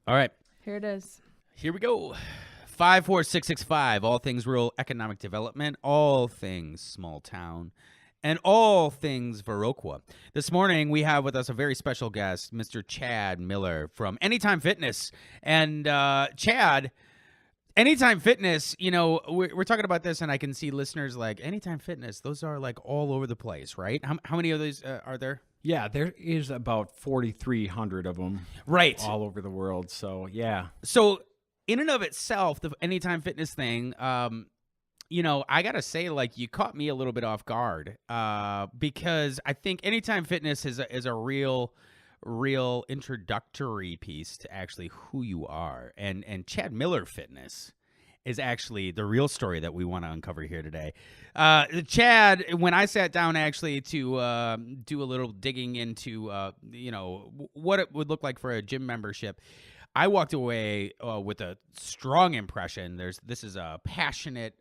All right. Here it is. Here we go. 54665, all things rural economic development, all things small town, and all things Viroqua. This morning, we have with us a very special guest, Mr. Chad Moeller from Anytime Fitness. And Chad, Anytime Fitness, you know, we're talking about this, and I can see listeners like, Anytime Fitness, those are like all over the place, right? How many of these are there? Yeah, there is about 4,300 of them. Right. All over the world. So, yeah. So, in and of itself, the Anytime Fitness thing, you know, I got to say, like, you caught me a little bit off guard because I think Anytime Fitness is a real introductory piece to actually who you are. And Chad Moeller Fitness is actually the real story that we want to uncover here today. Chad, when I sat down actually to do a little digging into, you know, what it would look like for a gym membership, I walked away with a strong impression. This is a passionate,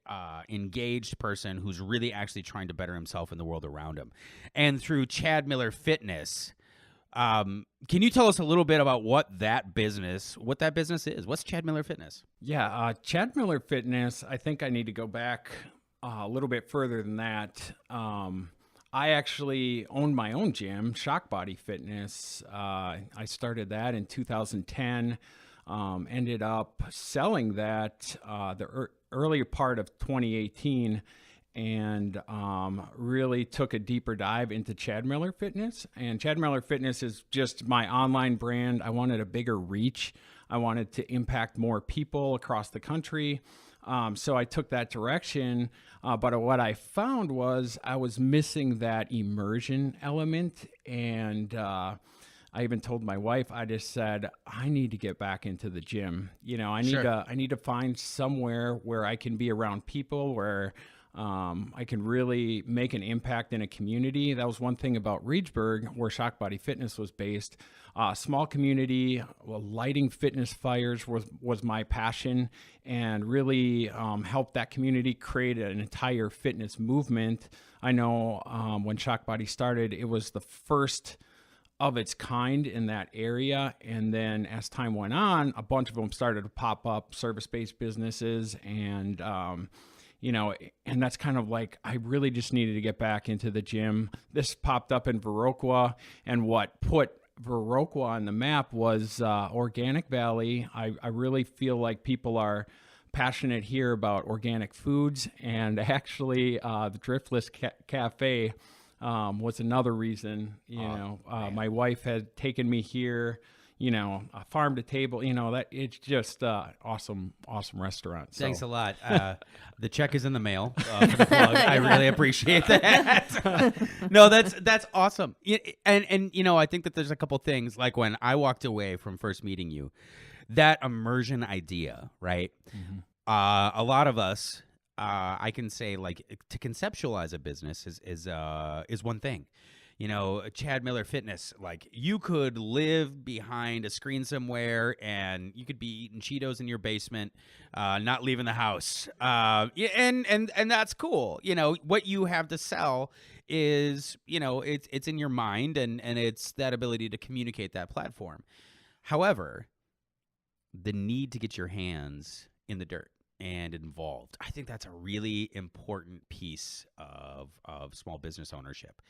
engaged person who's really actually trying to better himself in the world around him. And through Chad Moeller Fitness, can you tell us a little bit about what that business is? What's Chad Moeller Fitness? Yeah, Chad Moeller Fitness, I think I need to go back a little bit further than that. I actually owned my own gym, Shock Body Fitness. I started that in 2010, ended up selling that the earlier part of 2018, and really took a deeper dive into Chad Moeller Fitness. And Chad Moeller Fitness is just my online brand. I wanted a bigger reach. I wanted to impact more people across the country. So I took that direction, but what I found was I was missing that immersion element, and I even told my wife, I just said, I need to get back into the gym. You know, I need to find somewhere where I can be around people, where I can really make an impact in a community. That was one thing about Reedsburg, where Shock Body Fitness was based. Small community, lighting fitness fires was my passion, and really helped that community create an entire fitness movement. I know when Shock Body started, it was the first of its kind in that area. And then as time went on, a bunch of them started to pop up, service-based businesses, and you know, and that's kind of like, I really just needed to get back into the gym. This popped up in Viroqua, and what put Viroqua on the map was Organic Valley. I really feel like people are passionate here about organic foods, and actually the Driftless Cafe was another reason. My wife had taken me here, you know, farm to table, you know, that it's just awesome restaurant. So. Thanks a lot. The check is in the mail for the plug. I really appreciate that. No, that's awesome. And you know, I think that there's a couple things, like when I walked away from first meeting you, that immersion idea, right? Mm-hmm. A lot of us, I can say, like, to conceptualize a business is one thing. You know, Chad Moeller Fitness, like, you could live behind a screen somewhere and you could be eating Cheetos in your basement, not leaving the house. And that's cool. You know, what you have to sell is, you know, it's in your mind, and it's that ability to communicate that platform. However, the need to get your hands in the dirt and involved, I think that's a really important piece of small business ownership.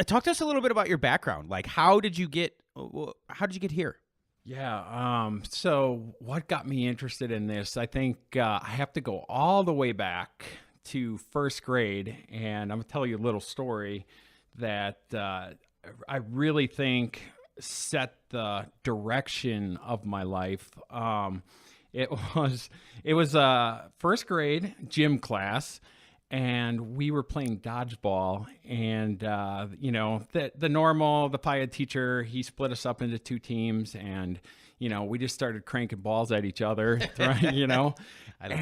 Talk to us a little bit about your background. Like, how did you get here? Yeah. So what got me interested in this? I think I have to go all the way back to first grade, and I'm gonna tell you a little story that I really think set the direction of my life. It was a first grade gym class, and we were playing dodgeball, and you know, the normal, the PIA teacher, he split us up into two teams, and you know, we just started cranking balls at each other, right? You know, I love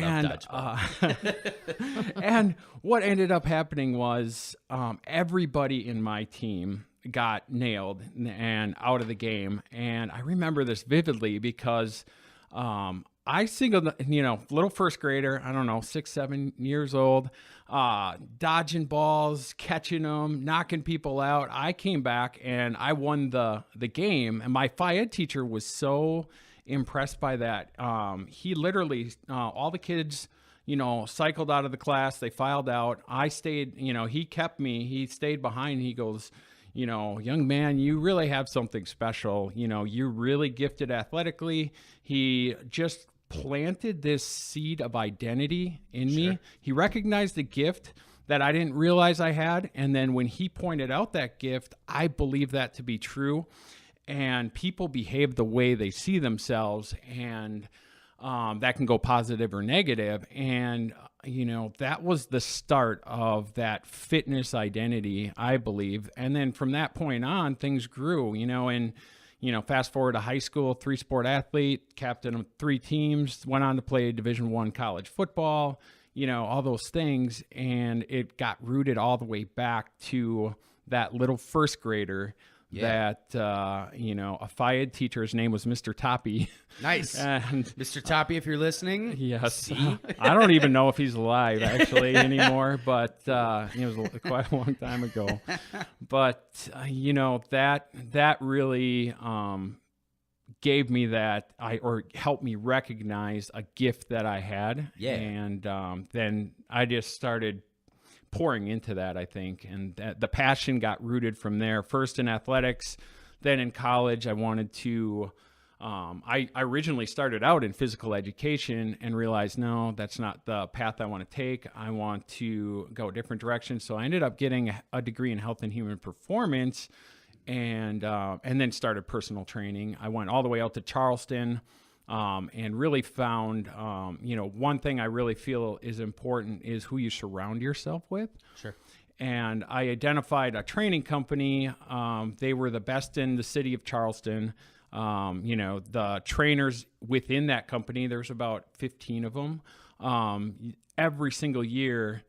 dodgeball. And what ended up happening was everybody in my team got nailed and out of the game, and I remember this vividly because I singled, you know, little first grader, I don't know, 6, 7 years old, dodging balls, catching them, knocking people out. I came back and I won the game. And my Phi Ed teacher was so impressed by that. He literally, all the kids, cycled out of the class. They filed out. I stayed, he kept me. He stayed behind. He goes, young man, you really have something special. You're really gifted athletically. He just planted this seed of identity in me. He recognized the gift that I didn't realize I had. And then when he pointed out that gift, I believe that to be true. And people behave the way they see themselves, and that can go positive or negative. And, that was the start of that fitness identity, I believe. And then from that point on, things grew, and, fast forward to high school, 3-sport athlete, captain of 3 teams, went on to play Division I college football, all those things. And it got rooted all the way back to that little first grader that, a FIAD teacher's name was Mr. Toppy. Nice. And Mr. Toppy, if you're listening. Yes. I don't even know if he's alive actually anymore, but it was quite a long time ago. But, that really gave me or helped me recognize a gift that I had. Yeah. And then I just started pouring into that, I think, and the passion got rooted from there. First in athletics, then in college, I wanted to. I originally started out in physical education and realized, no, that's not the path I want to take. I want to go a different direction. So I ended up getting a degree in health and human performance, and then started personal training. I went all the way out to Charleston. And really found, one thing I really feel is important is who you surround yourself with. Sure. And I identified a training company. They were the best in the city of Charleston. The trainers within that company, there's about 15 of them. Every single year,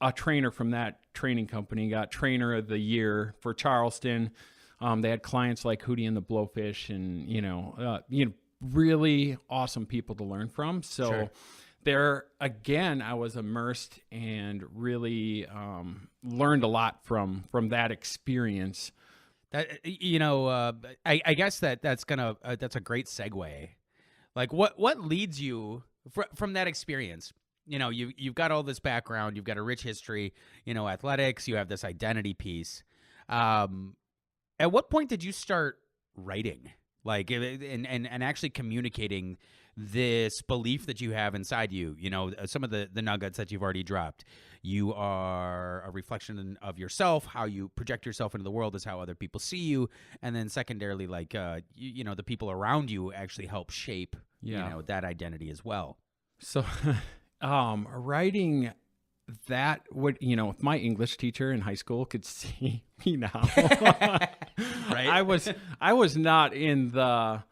a trainer from that training company got Trainer of the Year for Charleston. They had clients like Hootie and the Blowfish, and really awesome people to learn from. So there again, I was immersed and really learned a lot from that experience. That I guess that's a great segue. Like what leads you from that experience? You've got all this background, you've got a rich history, athletics, you have this identity piece. At what point did you start writing? Like, and actually communicating this belief that you have inside you, some of the nuggets that you've already dropped. You are a reflection of yourself. How you project yourself into the world is how other people see you. And then secondarily, like, the people around you actually help shape, that identity as well. So, writing that would, if my English teacher in high school could see me now, right? I was not in the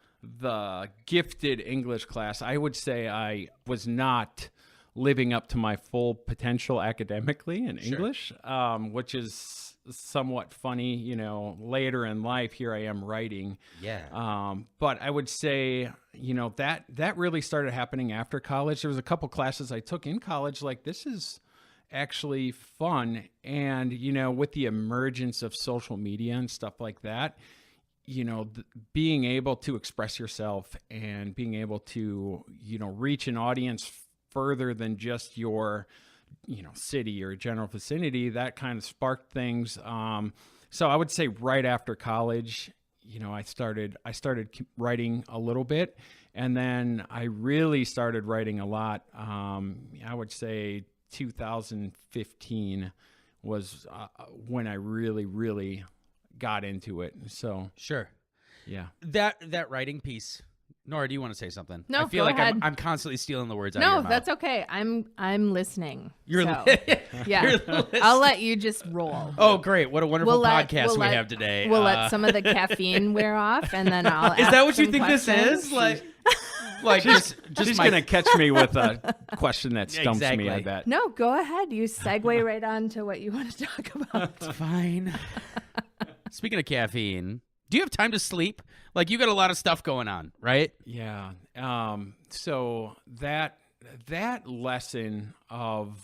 gifted English class. I would say I was not living up to my full potential academically in English, which is somewhat funny. Later in life, here I am writing. Yeah. But I would say, that really started happening after college. There was a couple classes I took in college, like, this is actually fun. And, with the emergence of social media and stuff like that, being able to express yourself and being able to, reach an audience further than just your, city or general vicinity, that kind of sparked things. So I would say right after college, I started writing a little bit, and then I really started writing a lot. I would say 2015 was when I really, really got into it. So sure. Yeah. That writing piece. Nora, do you want to say something? No, I feel go like ahead. I'm constantly stealing the words out of your No, mouth. that's okay. I'm listening. You're so, yeah. yeah. I'll let you just roll. Oh, great. What a wonderful podcast we have today. We'll let some of the caffeine wear off, and then I'll Is ask that what you some think questions. this is? Like just She's my... going to catch me with a question that stumps Exactly. me, I bet. No, go ahead. You segue right on to what you want to talk about. It's fine. Speaking of caffeine, do you have time to sleep? Like, you got a lot of stuff going on, right? Yeah. So that lesson of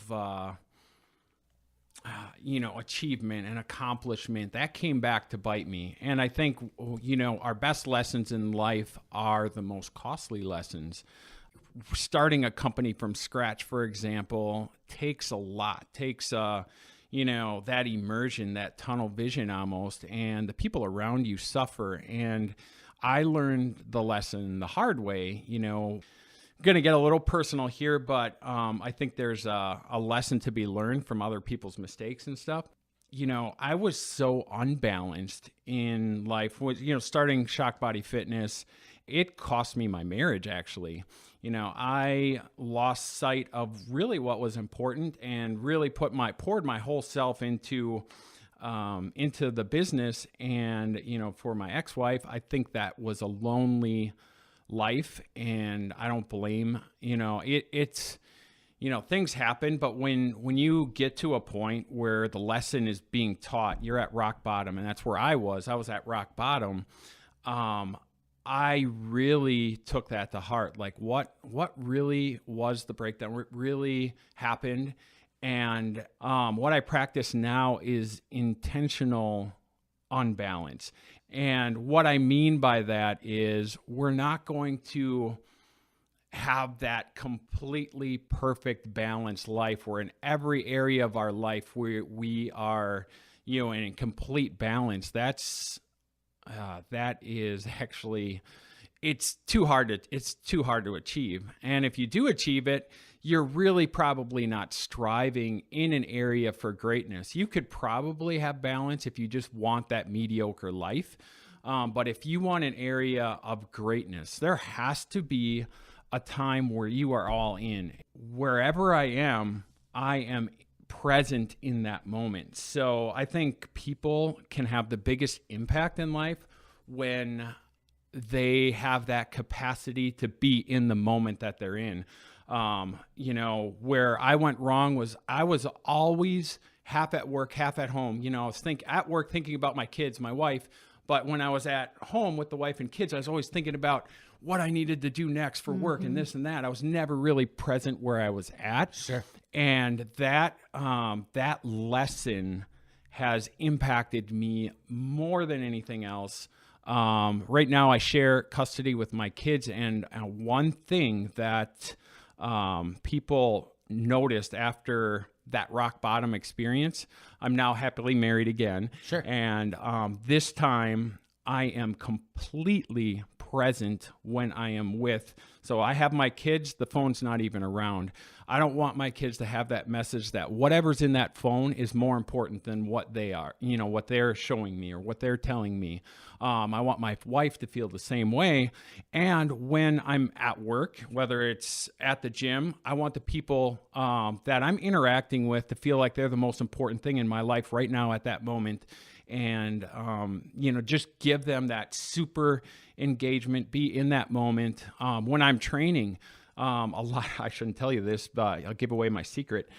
achievement and accomplishment, that came back to bite me. And I think, our best lessons in life are the most costly lessons. Starting a company from scratch, for example, takes a lot, takes, that immersion, that tunnel vision almost, and the people around you suffer. And I learned the lesson the hard way, going to get a little personal here, but I think there's a lesson to be learned from other people's mistakes and stuff. I was so unbalanced in life. Starting Shock Body Fitness, it cost me my marriage, actually. I lost sight of really what was important and really poured my whole self into the business. And, for my ex-wife, I think that was a lonely life, and I don't blame, it's things happen, but when you get to a point where the lesson is being taught, you're at rock bottom, and that's where I was at rock bottom. I really took that to heart. Like what really was the breakdown? What really happened? And what I practice now is intentional unbalance. And what I mean by that is we're not going to have that completely perfect balanced life where in every area of our life we are, in complete balance. That is actually, it's too hard to achieve. And if you do achieve it, you're really probably not striving in an area for greatness. You could probably have balance if you just want that mediocre life. But if you want an area of greatness, there has to be a time where you are all in. Wherever I am present in that moment. So I think people can have the biggest impact in life when they have that capacity to be in the moment that they're in. Where I went wrong was I was always half at work, half at home. I was at work thinking about my kids, my wife, but when I was at home with the wife and kids, I was always thinking about what I needed to do next for work and this and that. I was never really present where I was at. Sure. And that lesson has impacted me more than anything else. Right now I share custody with my kids, and one thing that people noticed after that rock bottom experience, I'm now happily married again. Sure. And this time I am completely present when I am with. So I have my kids, the phone's not even around. I don't want my kids to have that message that whatever's in that phone is more important than what they are, what they're showing me or what they're telling me. I want my wife to feel the same way. And when I'm at work, whether it's at the gym, I want the people that I'm interacting with to feel like they're the most important thing in my life right now at that moment. And, just give them that super engagement, be in that moment. When I'm training, I shouldn't tell you this, but I'll give away my secret.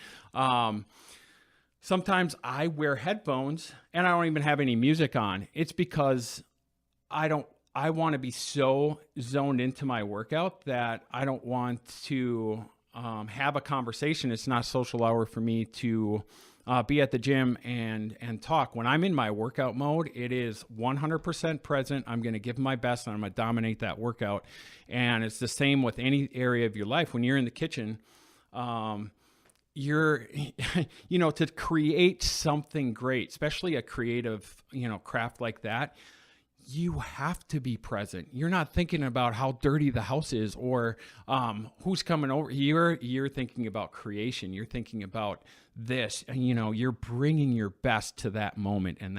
Sometimes I wear headphones and I don't even have any music on. It's because I want to be so zoned into my workout that I don't want to have a conversation. It's not a social hour for me to be at the gym and talk. When I'm in my workout mode, it is 100% present. I'm going to give my best and I'm going to dominate that workout. And it's the same with any area of your life. When you're in the kitchen, you're, to create something great, especially a creative, craft like that, you have to be present. You're not thinking about how dirty the house is or who's coming over. You're thinking about creation. You're thinking about this, and you're bringing your best to that moment. And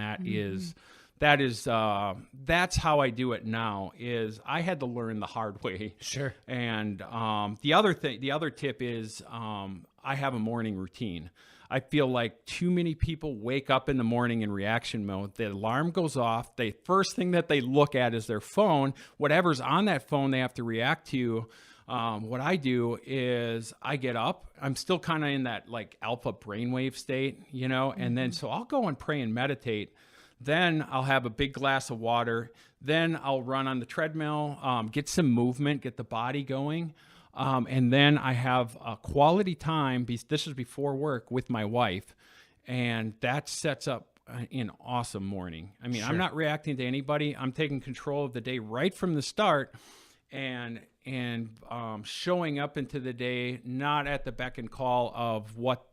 that's how I do it now. Is I had to learn the hard way. Sure. And the other tip is I have a morning routine. I feel like too many people wake up in the morning in reaction mode. The alarm goes off. The first thing that they look at is their phone. Whatever's on that phone, they have to react to. What I do is I get up. I'm still kind of in that like alpha brainwave state, and then so I'll go and pray and meditate. Then I'll have a big glass of water. Then I'll run on the treadmill, get some movement, get the body going. And then I have a quality time, this is before work, with my wife. And that sets up an awesome morning. I mean, Sure. I'm not reacting to anybody. I'm taking control of the day right from the start, and showing up into the day not at the beck and call of what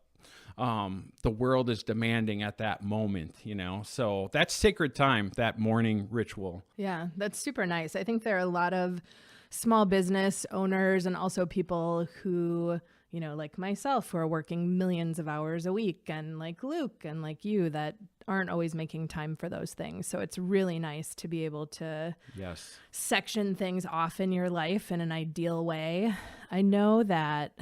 the world is demanding at that moment, So that's sacred time, that morning ritual. Yeah, that's super nice. I think there are a lot of small business owners and also people who, like myself, who are working millions of hours a week, and like Luke and like you, that aren't always making time for those things. So it's really nice to be able to Yes. section things off in your life in an ideal way. I know that,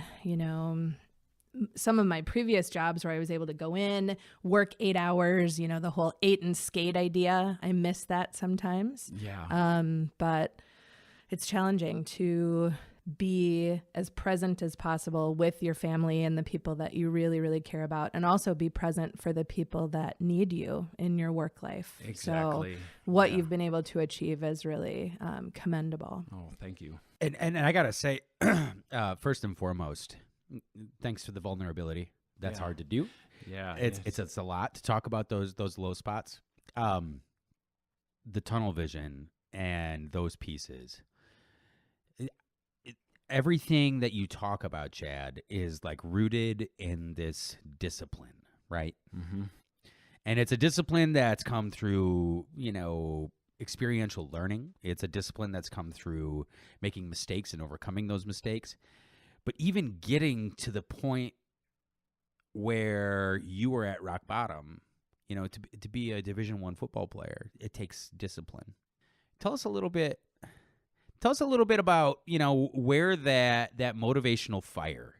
some of my previous jobs where I was able to go in, work 8 hours, the whole 8 and skate idea. I miss that sometimes. Yeah. But it's challenging to be as present as possible with your family and the people that you really, really care about, and also be present for the people that need you in your work life. Exactly. So what Yeah. you've been able to achieve is really commendable. Oh, thank you. And I gotta say, first and foremost, thanks for the vulnerability. That's Yeah. hard to do. Yeah. It's a lot to talk about those low spots. The tunnel vision and those pieces. Everything that you talk about, Chad, is like rooted in this discipline, right? Mm-hmm. And it's a discipline that's come through, experiential learning. It's a discipline that's come through making mistakes and overcoming those mistakes. But even getting to the point where you were at rock bottom, to be a Division I football player, it takes discipline. Tell us a little bit about, where that motivational fire,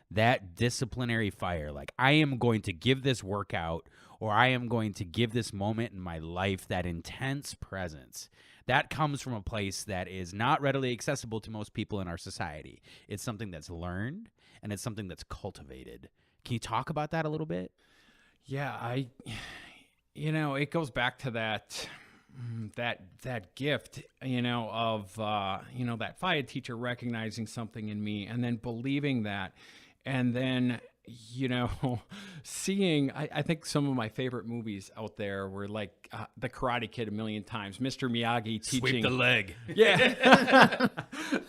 that disciplinary fire, like I am going to give this workout, or I am going to give this moment in my life, that intense presence, that comes from a place that is not readily accessible to most people in our society. It's something that's learned, and it's something that's cultivated. Can you talk about that a little bit? Yeah, it goes back to that gift, of, that FIA teacher recognizing something in me and then believing that. And then, seeing, I think some of my favorite movies out there were like The Karate Kid a million times, Mr. Miyagi teaching. Sweep the leg. Yeah.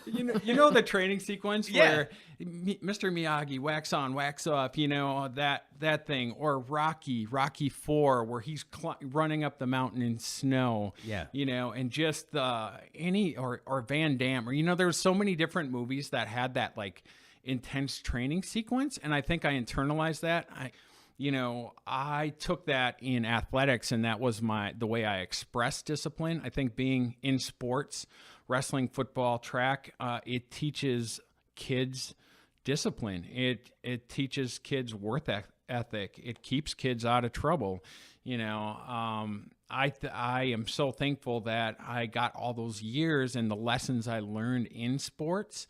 you know the training sequence Yeah. where Mr. Miyagi wax on, wax off, that thing, or Rocky 4, where he's running up the mountain in snow. Yeah. And just or Van Damme, or there were so many different movies that had that like intense training sequence, and I think I internalized that. I took that in athletics, and that was the way I expressed discipline. I think being in sports, wrestling, football, track, it teaches kids discipline. It teaches kids work ethic. It keeps kids out of trouble. I am so thankful that I got all those years and the lessons I learned in sports.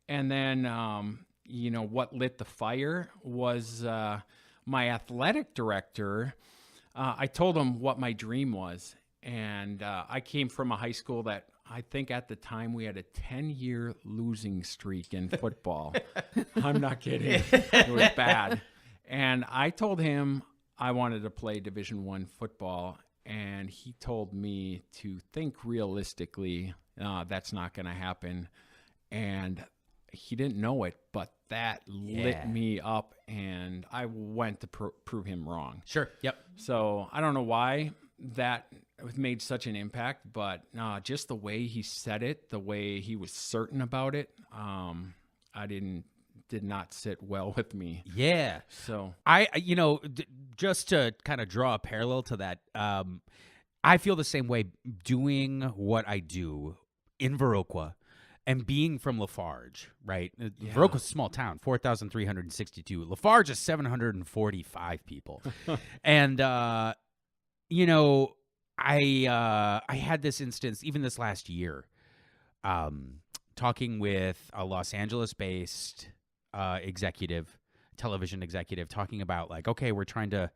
And then, what lit the fire was my athletic director. I told him what my dream was. And I came from a high school that I think at the time we had a 10-year losing streak in football. I'm not kidding. It was bad. And I told him I wanted to play Division I football. And he told me to think realistically. That's not going to happen. And he didn't know it, but that lit me up, and I went to prove him wrong. Sure. Yep. So I don't know why that made such an impact, but just the way he said it, the way he was certain about it, did not sit well with me. Yeah. So just to kind of draw a parallel to that, I feel the same way doing what I do in Viroqua. And being from Lafarge, right? Yeah. Viroqua's a small town, 4,362. Lafarge is 745 people. And, I had this instance, even this last year, talking with a Los Angeles-based television executive, talking about like, okay, we're trying to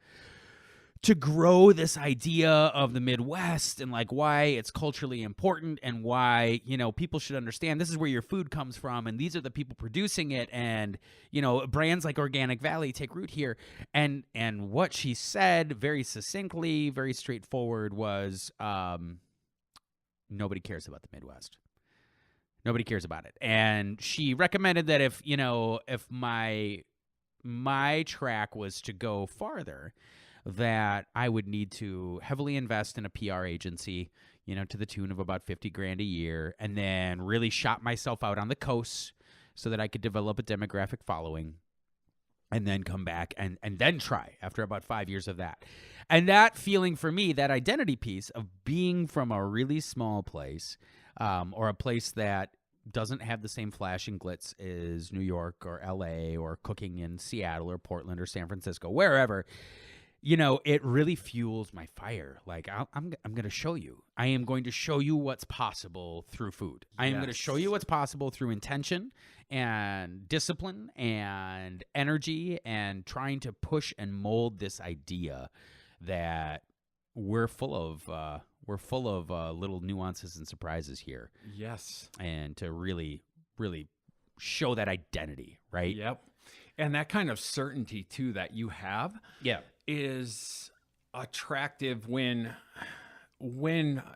to grow this idea of the Midwest and like why it's culturally important and why, you know, people should understand this is where your food comes from and these are the people producing it, and, you know, brands like Organic Valley take root here. And what she said very succinctly, very straightforward was nobody cares about the Midwest. Nobody cares about it. And she recommended that if my track was to go farther, that I would need to heavily invest in a PR agency, you know, to the tune of about $50,000 a year, and then really shop myself out on the coast so that I could develop a demographic following, and then come back and then try after about 5 years of that. And that feeling for me, that identity piece of being from a really small place, or a place that doesn't have the same flash and glitz as New York or LA or cooking in Seattle or Portland or San Francisco, wherever, you know, it really fuels my fire. Like, I'm going to show you. I am going to show you what's possible through food. I am going to show you what's possible through intention and discipline and energy and trying to push and mold this idea that we're full of little nuances and surprises here. Yes. And to really, really show that identity, right? Yep. And that kind of certainty too that you have is attractive when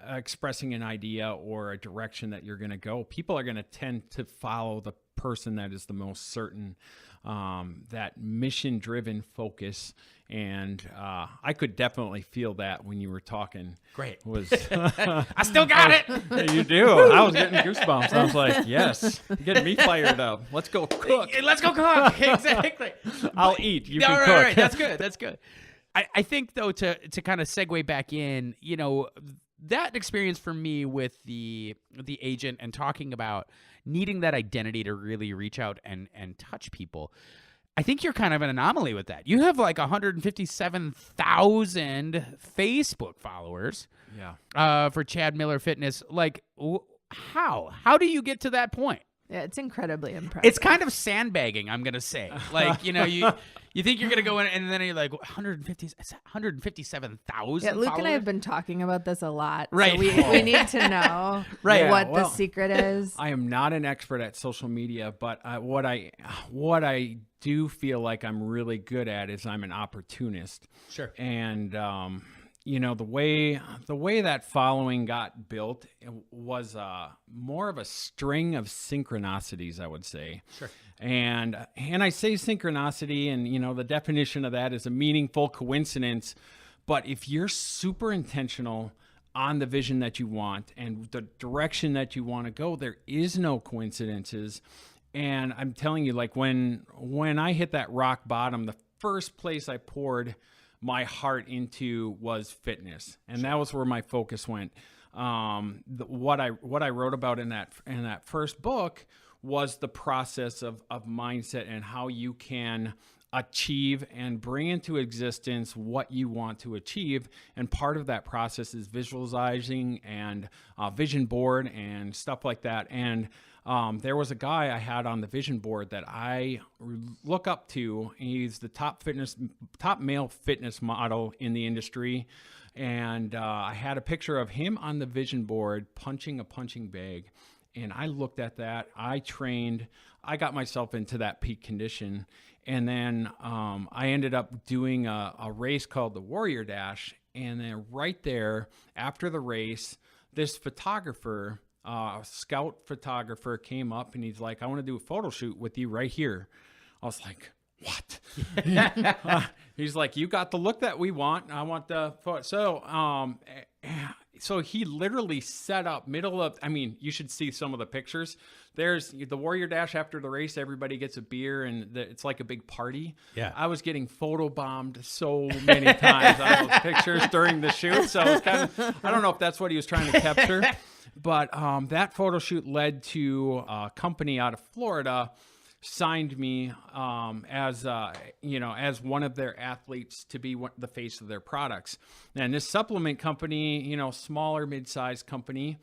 expressing an idea or a direction that you're going to go. People are going to tend to follow the person that is the most certain, that mission-driven focus. And I could definitely feel that when you were talking. Great. I still got it. You do. I was getting goosebumps. I was like, yes, getting me fired up. Let's go cook. Let's go cook. Exactly. I'll eat. You can cook. Right. That's good. That's good. I think, though, to kind of segue back in, you know, that experience for me with the agent and talking about needing that identity to really reach out and touch people, I think you're kind of an anomaly with that. You have like 157,000 Facebook followers. Yeah. For Chad Moeller Fitness. Like, how do you get to that point? Yeah, it's incredibly impressive. It's kind of sandbagging, I'm gonna say. Like, you know, you think you're gonna go in and then you're like 157,000. Yeah, Luke followers? and I have been talking about this a lot. Right. So we need to know what the secret is. I am not an expert at social media, but what I do feel like I'm really good at is I'm an opportunist. Sure. And you know, the way that following got built was more of a string of synchronicities, I would say. Sure. And I say synchronicity, and you know, the definition of that is a meaningful coincidence. But if you're super intentional on the vision that you want and the direction that you want to go, there is no coincidences. And I'm telling you, like when I hit that rock bottom, the first place I poured my heart into was fitness, and that was where my focus went. What I wrote about in that first book was the process of mindset and how you can achieve and bring into existence what you want to achieve. And part of that process is visualizing and vision board and stuff like that. And there was a guy I had on the vision board that I look up to. He's the top male fitness model in the industry. And I had a picture of him on the vision board punching a punching bag. And I looked at that. I trained. I got myself into that peak condition. And then I ended up doing a race called the Warrior Dash. And then right there, after the race, this photographer, scout photographer, came up and he's like, I want to do a photo shoot with you right here. I was like, what? He's like, you got the look that we want. I want the photo. So he literally set up you should see some of the pictures. There's the Warrior Dash after the race. Everybody gets a beer and it's like a big party. Yeah. I was getting photobombed so many times on those pictures during the shoot. So it's kind of, I don't know if that's what he was trying to capture. But that photo shoot led to a company out of Florida signed me as one of their athletes to be the face of their products. And this supplement company, smaller, mid-sized company,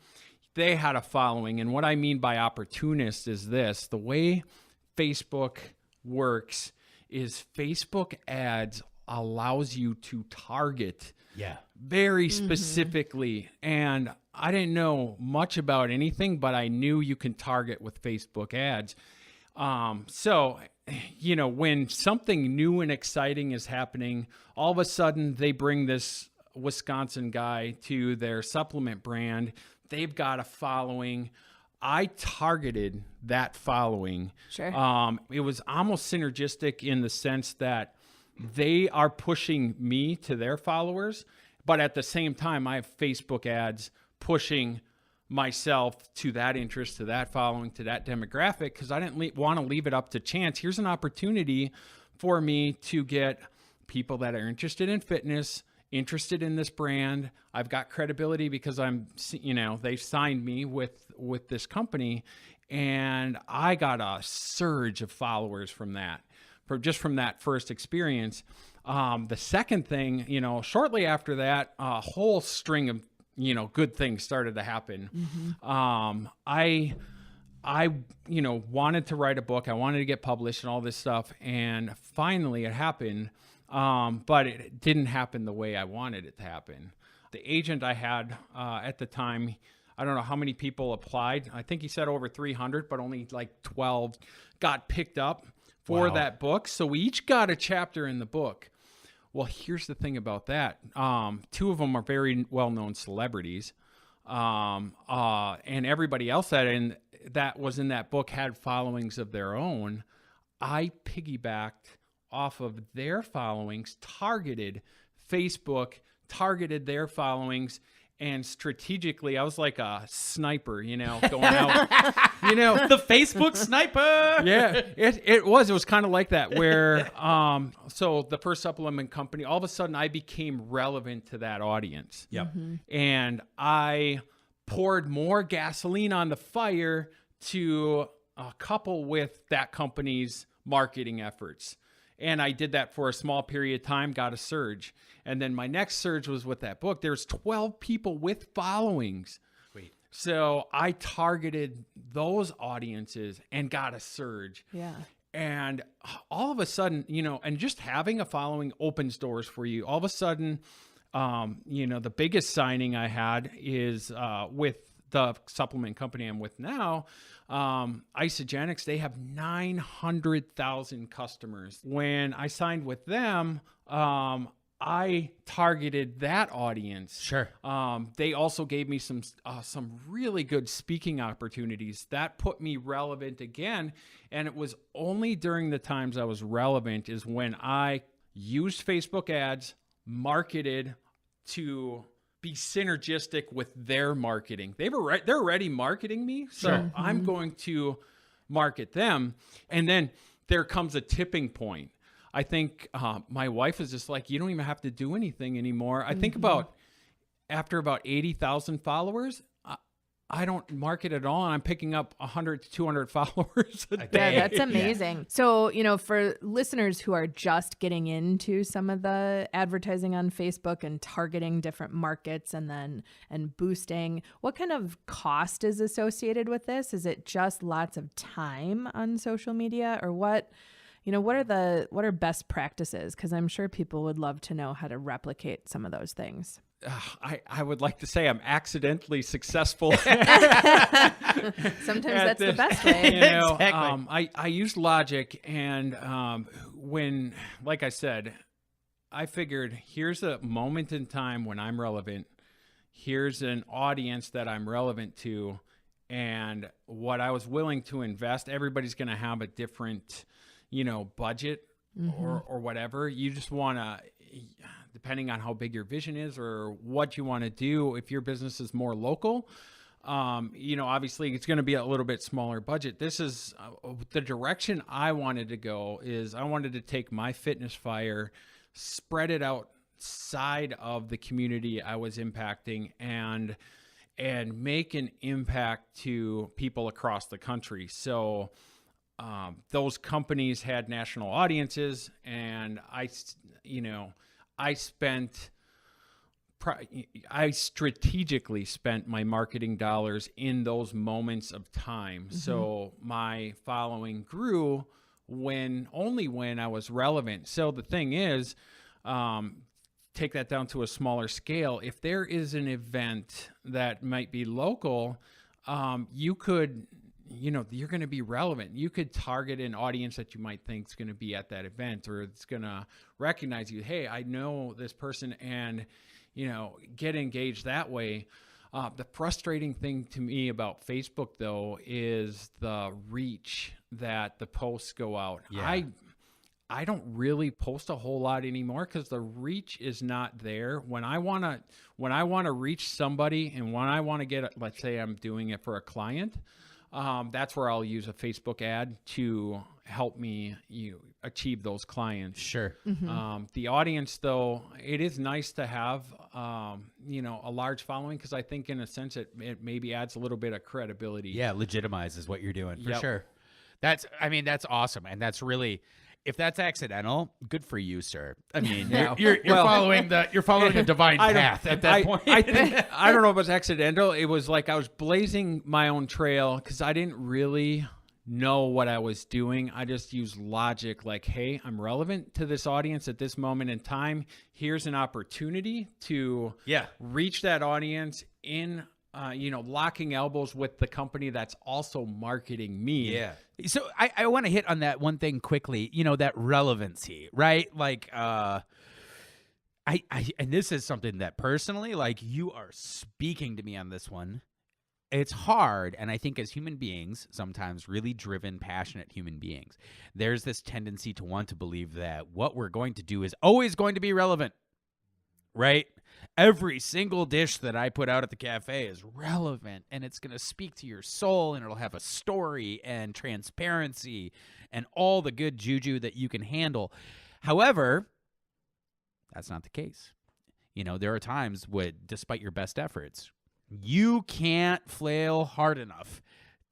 they had a following. And what I mean by opportunist is this: the way Facebook works is Facebook ads allows you to target Yeah. very specifically. And I didn't know much about anything, but I knew you can target with Facebook ads. So, when something new and exciting is happening, all of a sudden they bring this Wisconsin guy to their supplement brand. They've got a following. I targeted that following. Sure. It was almost synergistic in the sense that they are pushing me to their followers, but at the same time, I have Facebook ads pushing myself to that interest, to that following, to that demographic, because I didn't want to leave it up to chance. Here's an opportunity for me to get people that are interested in fitness, interested in this brand. I've got credibility because they've signed me with this company, and I got a surge of followers from that, from that first experience. The second thing, shortly after that, a whole string of good things started to happen. I wanted to write a book. I wanted to get published and all this stuff, and finally it happened. But it didn't happen the way I wanted it to happen. The agent I had at the time, I don't know how many people applied. I think he said over 300, but only like 12 got picked up for that book. So we each got a chapter in the book. Well, here's the thing about that. Two of them are very well-known celebrities. And everybody else that was in that book had followings of their own. I piggybacked off of their followings, targeted Facebook, targeted their followings, and strategically, I was like a sniper, going out, The Facebook sniper. Yeah, it was kind of like that where, so the first supplement company, all of a sudden I became relevant to that audience. Yep. And I poured more gasoline on the fire to couple with that company's marketing efforts. And I did that for a small period of time, got a surge. And then my next surge was with that book. There's 12 people with followings. Sweet. So I targeted those audiences and got a surge. Yeah. And all of a sudden, and just having a following opens doors for you. All of a sudden, the biggest signing I had is with the supplement company I'm with now, Isogenics. They have 900,000 customers. When I signed with them, I targeted that audience. Sure. They also gave me some really good speaking opportunities that put me relevant again. And it was only during the times I was relevant is when I used Facebook ads, marketed to be synergistic with their marketing. They're already marketing me, so Sure. I'm going to market them. And then there comes a tipping point. I think my wife is just like, you don't even have to do anything anymore. I think after about 80,000 followers, I don't market at all, and I'm picking up 100 to 200 followers a day. Yeah, that's amazing. Yeah. So, for listeners who are just getting into some of the advertising on Facebook and targeting different markets and boosting, what kind of cost is associated with this? Is it just lots of time on social media, or what are best practices? Because I'm sure people would love to know how to replicate some of those things. I would like to say I'm accidentally successful. Sometimes that's the best way. Exactly. I use logic, and when, like I said, I figured here's a moment in time when I'm relevant. Here's an audience that I'm relevant to, and what I was willing to invest. Everybody's going to have a different, budget or whatever. You just want to, depending on how big your vision is or what you want to do, if your business is more local, obviously it's going to be a little bit smaller budget. This is the direction I wanted to go. Is I wanted to take my fitness fire, spread it outside of the community I was impacting, and make an impact to people across the country. So those companies had national audiences, and I strategically spent my marketing dollars in those moments of time. Mm-hmm. So my following grew only when I was relevant. So the thing is, take that down to a smaller scale. If there is an event that might be local, you could, you're going to be relevant. You could target an audience that you might think is going to be at that event, or it's going to recognize you. Hey, I know this person, and, get engaged that way. The frustrating thing to me about Facebook, though, is the reach that the posts go out. Yeah. I don't really post a whole lot anymore because the reach is not there. When I want to reach somebody, and when I want to get, let's say I'm doing it for a client, that's where I'll use a Facebook ad to help me achieve those clients. Sure. The audience, though, it is nice to have, a large following, because I think in a sense it maybe adds a little bit of credibility. Yeah, legitimizes what you're doing for Yep. sure. That's awesome, and that's really. If that's accidental, good for you, sir. I mean, you're following the divine path at that point. I think I don't know if it was accidental. It was like I was blazing my own trail because I didn't really know what I was doing. I just used logic, like, hey, I'm relevant to this audience at this moment in time. Here's an opportunity to reach that audience in locking elbows with the company that's also marketing me. Yeah. So I want to hit on that one thing quickly, that relevancy, right? Like, and this is something that personally, like, you are speaking to me on this one. It's hard. And I think as human beings, sometimes really driven, passionate human beings, there's this tendency to want to believe that what we're going to do is always going to be relevant, right? Every single dish that I put out at the cafe is relevant, and it's going to speak to your soul, and it'll have a story and transparency and all the good juju that you can handle. However, that's not the case. There are times when, despite your best efforts, you can't flail hard enough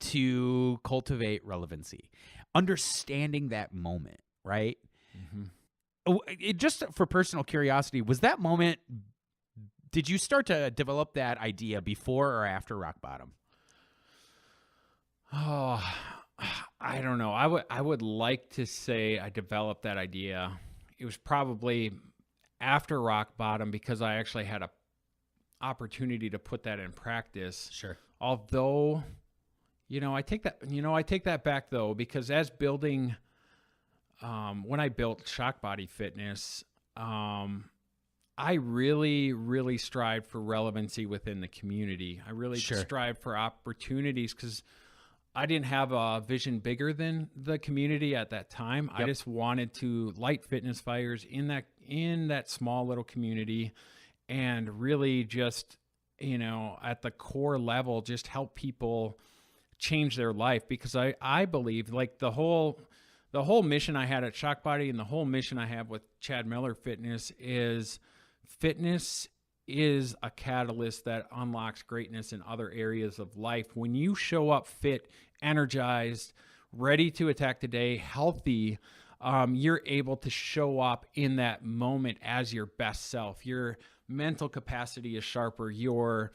to cultivate relevancy. Understanding that moment, right? Just for personal curiosity, was that moment... Did you start to develop that idea before or after rock bottom? Oh, I don't know. I would like to say I developed that idea. It was probably after rock bottom because I actually had a opportunity to put that in practice. Sure. Although, I take that back though, because as building, when I built Shock Body Fitness, I really, really strive for relevancy within the community. I really strive for opportunities because I didn't have a vision bigger than the community at that time. Yep. I just wanted to light fitness fires in that small little community and really just, at the core level, just help people change their life. Because I believe, like, the whole mission I had at Shock Body and the whole mission I have with Chad Moeller Fitness is a catalyst that unlocks greatness in other areas of life. When you show up fit, energized, ready to attack the day, healthy, you're able to show up in that moment as your best self. Your mental capacity is sharper. Your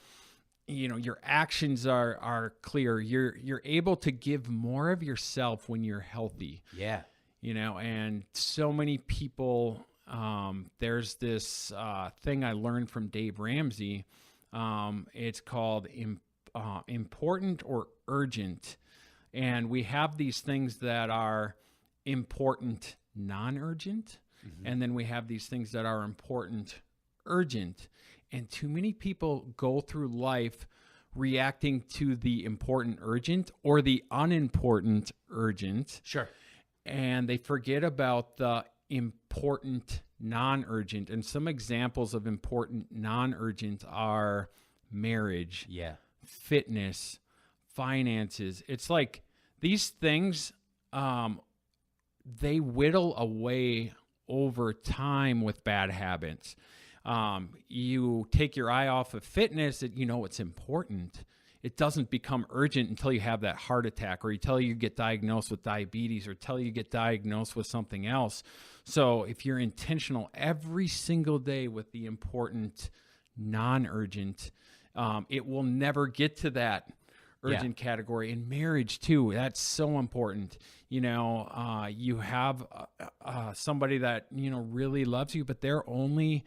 actions are clear. You're able to give more of yourself when you're healthy. Yeah. And so many people, there's this thing I learned from Dave Ramsey. It's called important or urgent. And we have these things that are important, non-urgent. And then we have these things that are important, urgent. And too many people go through life reacting to the important urgent or the unimportant urgent. Sure. And they forget about the important non-urgent. And some examples of important non-urgent are marriage, fitness, finances. It's like these things, they whittle away over time with bad habits. You take your eye off of fitness, it's important. It doesn't become urgent until you have that heart attack or until you get diagnosed with diabetes or until you get diagnosed with something else. So if you're intentional every single day with the important non-urgent, it will never get to that urgent category. In marriage too, that's so important. You know, you have somebody that, you know, really loves you, but they're only,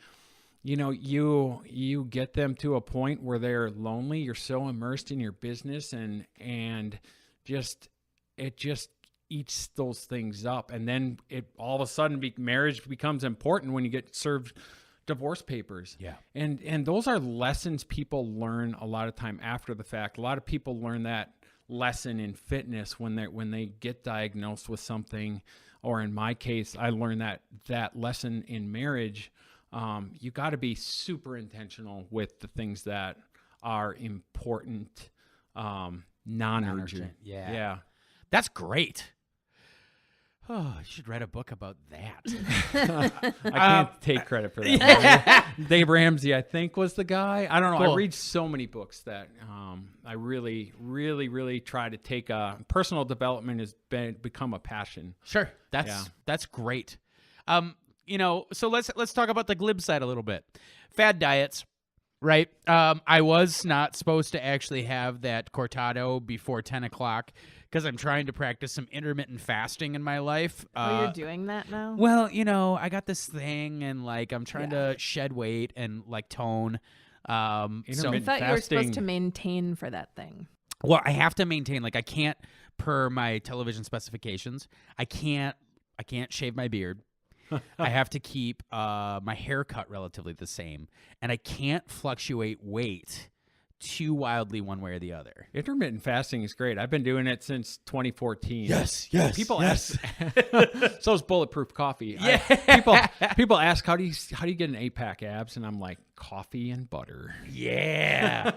you know, you get them to a point where they're lonely. You're so immersed in your business and it just eats those things up. And then it all of a sudden marriage becomes important when you get served divorce papers. Yeah. And those are lessons people learn a lot of time after the fact. A lot of people learn that lesson in fitness when they get diagnosed with something, or in my case, I learned that lesson in marriage. You got to be super intentional with the things that are important, non-urgent. Yeah. That's great. Oh, you should write a book about that. I can't take credit for that. Dave Ramsey, I think, was the guy. I don't know. Cool. I read so many books that I really, really, really try to take. Personal development has become a passion. Sure. That's great. You know, so let's talk about the glib side a little bit. Fad diets, right? I was not supposed to actually have that cortado before 10 o'clock because I'm trying to practice some intermittent fasting in my life. You're doing that now? Well, you know, I got this thing and like I'm trying to shed weight and like tone. So I thought you were supposed to maintain for that thing. Well, I have to maintain, like I can't, per my television specifications, I can't shave my beard. I have to keep my hair cut relatively the same, and I can't fluctuate weight too wildly one way or the other. Intermittent fasting is great. I've been doing it since 2014. Yes. People ask. So is bulletproof coffee. Yeah. People ask, how do you get an 8-pack abs? And I'm like, coffee and butter. Yeah.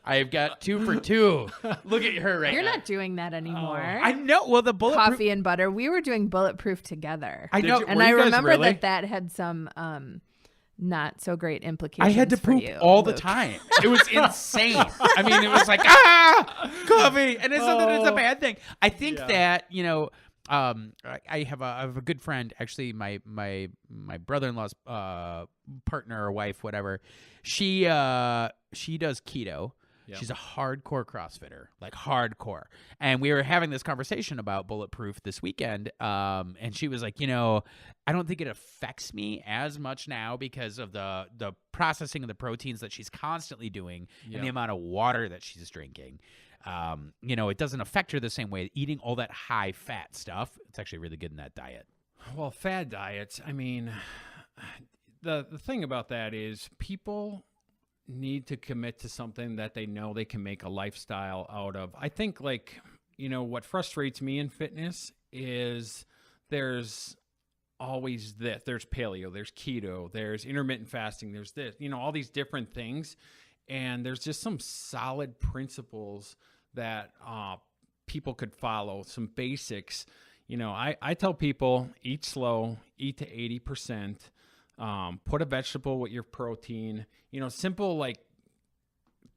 I've got 2 for 2. Look at her right You're now. not doing that anymore. I know. Well, the bulletproof Coffee and butter. We were doing bulletproof together. I know. Did you- And Were I you guys remember really? that had some not so great implications. I had to for poop you, all the Luke. time. It was insane. I mean, it was like, coffee. And it's not that it's a bad thing. I think that, you know, I have a good friend, actually, my brother-in-law's partner or wife, whatever. She does keto. Yep. She's a hardcore CrossFitter, like hardcore. And we were having this conversation about bulletproof this weekend. And she was like, you know, I don't think it affects me as much now because of the processing of the proteins that she's constantly doing and the amount of water that she's drinking. You know, it doesn't affect her the same way. Eating all that high fat stuff, it's actually really good in that diet. Well, fad diets, I mean, the thing about that is people need to commit to something that they know they can make a lifestyle out of. I think, like, you know, what frustrates me in fitness is there's always this. There's paleo, there's keto, there's intermittent fasting, there's this, you know, all these different things. And there's just some solid principles that people could follow, some basics. You know, I tell people, eat slow, eat to 80%. Put a vegetable with your protein, you know, simple, like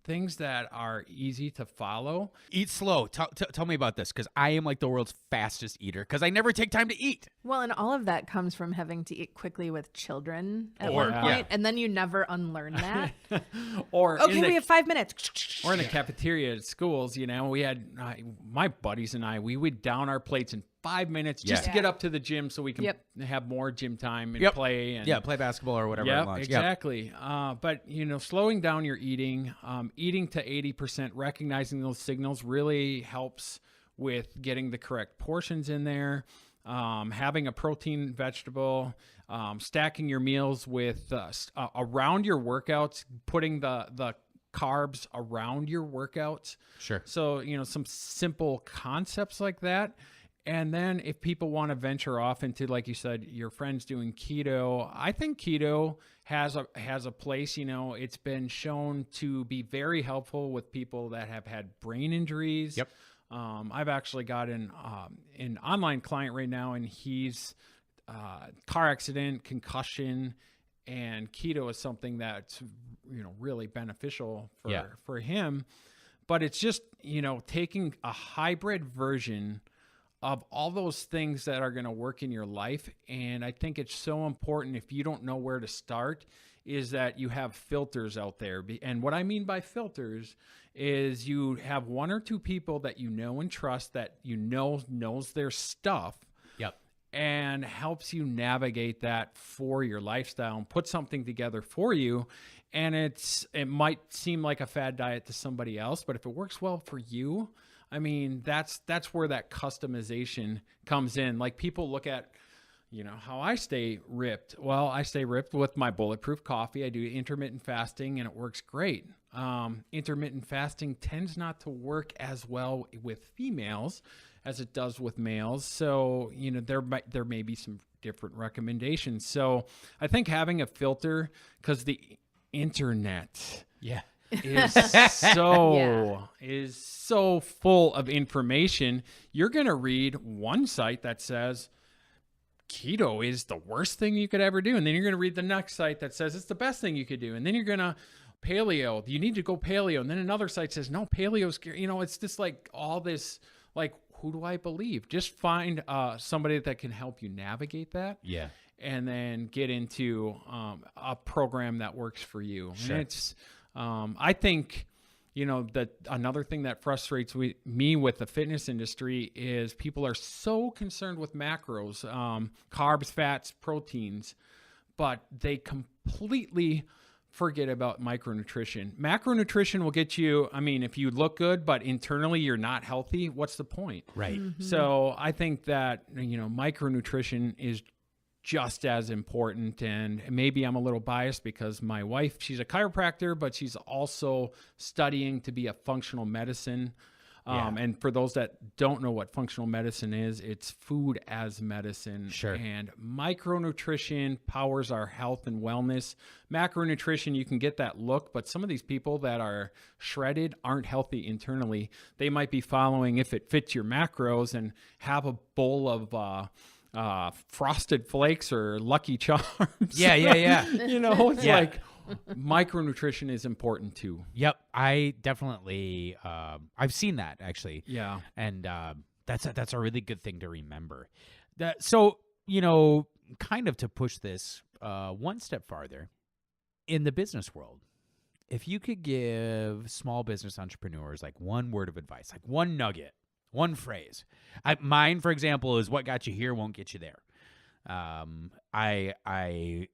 things that are easy to follow. Eat slow. Tell me about this, because I am like the world's fastest eater because I never take time to eat. Well, and all of that comes from having to eat quickly with children at Or- one point, and then you never unlearn that. Or Okay, we have 5 minutes. or in the cafeteria at schools, you know, we had my buddies and I, we would down our plates in 5 minutes just to get up to the gym so we can have more gym time and play. And play basketball or whatever at lunch. Exactly. But, you know, slowing down your eating, eating to 80%, recognizing those signals really helps with getting the correct portions in there. Having a protein vegetable, stacking your meals with around your workouts, putting the carbs around your workouts. Sure. So, you know, some simple concepts like that. And then if people want to venture off into, like you said, your friends doing keto, I think keto has a place. You know, it's been shown to be very helpful with people that have had brain injuries. Yep. I've actually got an online client right now, and he's car accident, concussion, and keto is something that's, you know, really beneficial for him. But it's just, you know, taking a hybrid version of all those things that are going to work in your life. And I think it's so important, if you don't know where to start, is that you have filters out there. And what I mean by filters is you have one or two people that you know and trust, that you know knows their stuff. Yep. And helps you navigate that for your lifestyle and put something together for you. And it might seem like a fad diet to somebody else, but if it works well for you, I mean, that's where that customization comes in. Like, people look at, how I stay ripped. Well, I stay ripped with my bulletproof coffee. I do intermittent fasting, and it works great. Intermittent fasting tends not to work as well with females as it does with males. So, there may be some different recommendations. So I think having a filter, because the internet is so full of information. You're going to read one site that says keto is the worst thing you could ever do. And then you're going to read the next site that says it's the best thing you could do. And then you're going to paleo, you need to go paleo. And then another site says, no, paleo's, it's just like all this, like, who do I believe? Just find somebody that can help you navigate that. Yeah. And then get into a program that works for you. Sure. And it's, I think, that another thing that frustrates me with the fitness industry is people are so concerned with macros, carbs, fats, proteins, but they completely forget about micronutrition. Macronutrition will get you, if you look good, but internally you're not healthy, what's the point? Right. Mm-hmm. So I think that, micronutrition is just as important. And maybe I'm a little biased because my wife, she's a chiropractor, but she's also studying to be a functional medicine. And for those that don't know what functional medicine is, it's food as medicine. Sure. And micronutrition powers our health and wellness. Macronutrition, you can get that look, but some of these people that are shredded aren't healthy internally. They might be following if it fits your macros and have a bowl of Frosted Flakes or Lucky Charms. Yeah. It's like micronutrition is important too. Yep. I definitely, I've seen that actually. Yeah. And that's a really good thing to remember. So, kind of to push this one step farther, in the business world, if you could give small business entrepreneurs like one word of advice, like one nugget, one phrase. Mine, for example, is what got you here won't get you there.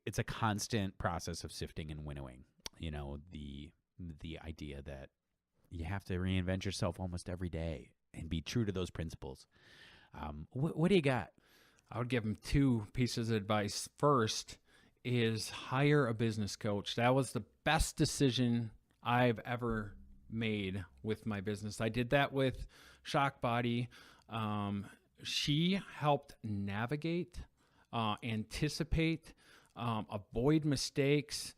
It's a constant process of sifting and winnowing. The idea that you have to reinvent yourself almost every day and be true to those principles. What do you got? I would give them two pieces of advice. First is hire a business coach. That was the best decision I've ever made with my business. I did that with Shock Body. She helped navigate, anticipate, avoid mistakes,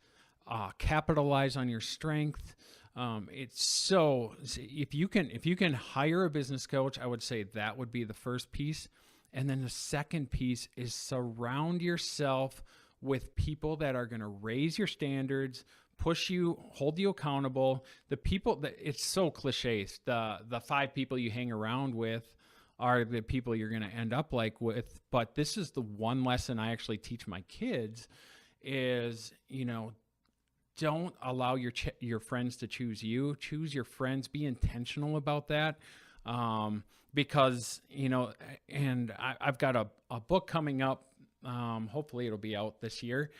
capitalize on your strength. If you can hire a business coach, I would say that would be the first piece. And then the second piece is surround yourself with people that are going to raise your standards, push you, hold you accountable. The people that, it's so cliche, the 5 people you hang around with are the people you're going to end up like with. But this is the one lesson I actually teach my kids is, don't allow your friends to choose you. Choose your friends. Be intentional about that. Because, and I've got a book coming up. Hopefully it'll be out this year.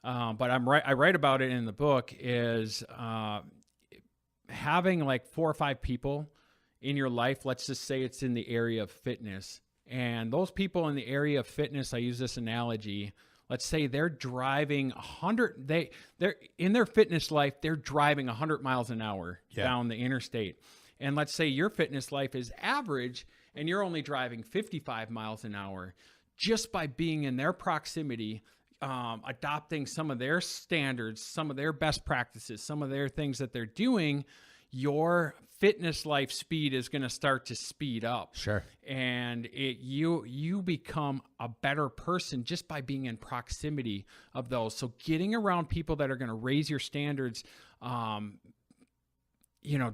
But I write about it in the book is having like 4 or 5 people in your life. Let's just say it's in the area of fitness. And those people in the area of fitness, I use this analogy. Let's say they're driving 100, they're in their fitness life, they're driving 100 miles an hour down the interstate. And let's say your fitness life is average and you're only driving 55 miles an hour. Just by being in their proximity, adopting some of their standards, some of their best practices, some of their things that they're doing, your fitness life speed is going to start to speed up. Sure. And you become a better person just by being in proximity of those. So getting around people that are going to raise your standards,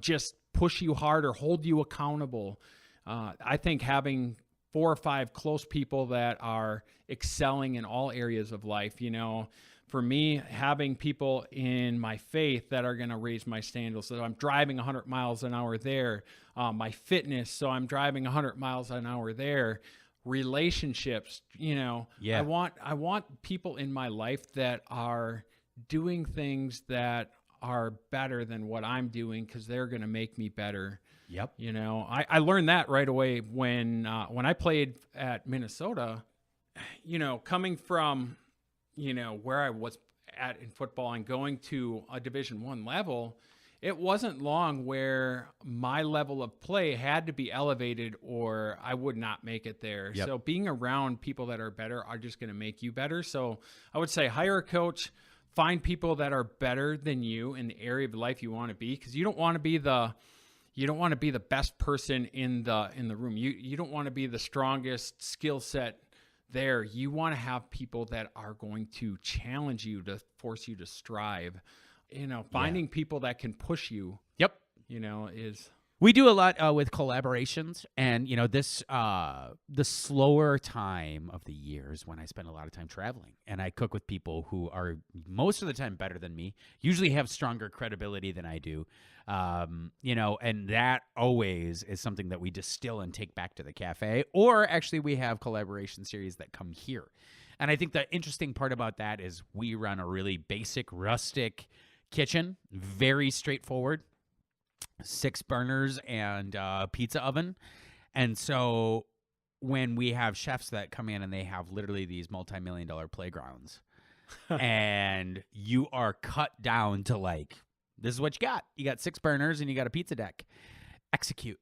just push you harder, hold you accountable. I think having 4 or 5 close people that are excelling in all areas of life, for me, having people in my faith that are going to raise my standards, so I'm driving 100 miles an hour there, my fitness, so I'm driving 100 miles an hour there, relationships, Yeah. I want people in my life that are doing things that are better than what I'm doing, because they're going to make me better. Yep. I learned that right away when I played at Minnesota, coming from, where I was at in football and going to a Division I level, it wasn't long where my level of play had to be elevated or I would not make it there. Yep. So being around people that are better are just going to make you better. So I would say hire a coach, find people that are better than you in the area of life you want to be, because you don't want to be the best person in the room. You don't want to be the strongest skill set there. You want to have people that are going to challenge you, to force you to strive. Finding people that can push you. Yep. Is. We do a lot with collaborations, and this the slower time of the year is when I spend a lot of time traveling, and I cook with people who are most of the time better than me, usually have stronger credibility than I do, and that always is something that we distill and take back to the cafe, or actually we have collaboration series that come here. And I think the interesting part about that is we run a really basic, rustic kitchen, very straightforward. 6 burners and pizza oven. And so when we have chefs that come in and they have literally these multi-million-dollar playgrounds and you are cut down to this is what you got. You got 6 burners and you got a pizza deck. Execute.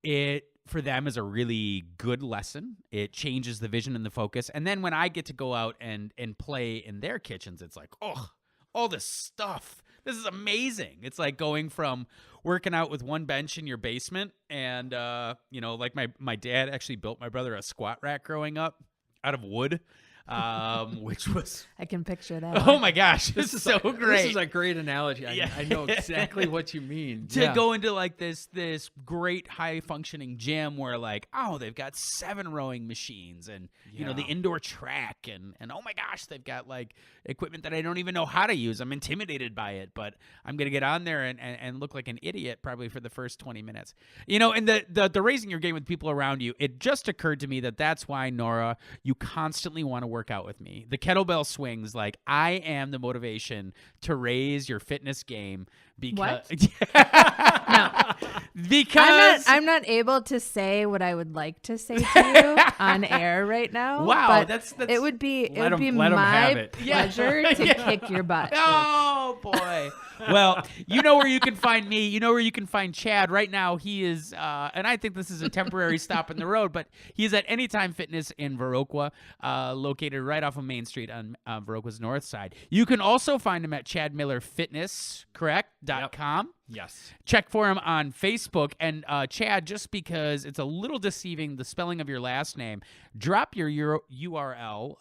It, for them, is a really good lesson. It changes the vision and the focus. And then when I get to go out and play in their kitchens, it's like, oh, all this stuff. This is amazing. It's like going from working out with one bench in your basement and, my dad actually built my brother a squat rack growing up out of wood, which was... I can picture that. Oh, my gosh. This is so great. This is a great analogy. I know exactly what you mean. To go into this great high-functioning gym where they've got 7 rowing machines and, the indoor track and oh, my gosh, they've got, equipment that I don't even know how to use. I'm intimidated by it, but I'm going to get on there and look like an idiot probably for the first 20 minutes. And the raising your game with people around you, it just occurred to me that's why, Nora, you constantly want to work out with me. The kettlebell swings, I am the motivation to raise your fitness game because... What? No. Because... I'm not able to say what I would like to say to you on air right now. Wow, but that's it would be let 'em my have it. pleasure to kick your butt. Oh, boy. Well, you know where you can find me. You know where you can find Chad. Right now, he is, and I think this is a temporary stop in the road, but he's at Anytime Fitness in Viroqua, located right off of Main Street on Viroqua's north side. You can also find him at Chad Moeller Fitness, correct? .com. Yes. Check for him on Facebook. And Chad, just because it's a little deceiving, the spelling of your last name, drop your URL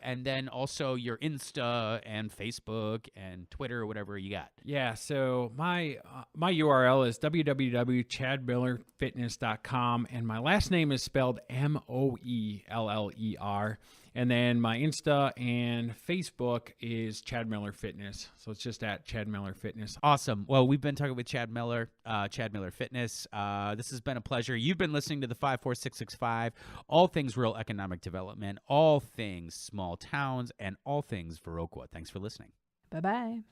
and then also your Insta and Facebook and Twitter or whatever you got. Yeah, so my URL is www.chadmoellerfitness.com, and my last name is spelled Moeller. And then my Insta and Facebook is Chad Moeller Fitness. So it's just at Chad Moeller Fitness. Awesome. Well, we've been talking with Chad Moeller, Chad Moeller Fitness. This has been a pleasure. You've been listening to the 54665, all things rural economic development, all things small towns, and all things Viroqua. Thanks for listening. Bye-bye.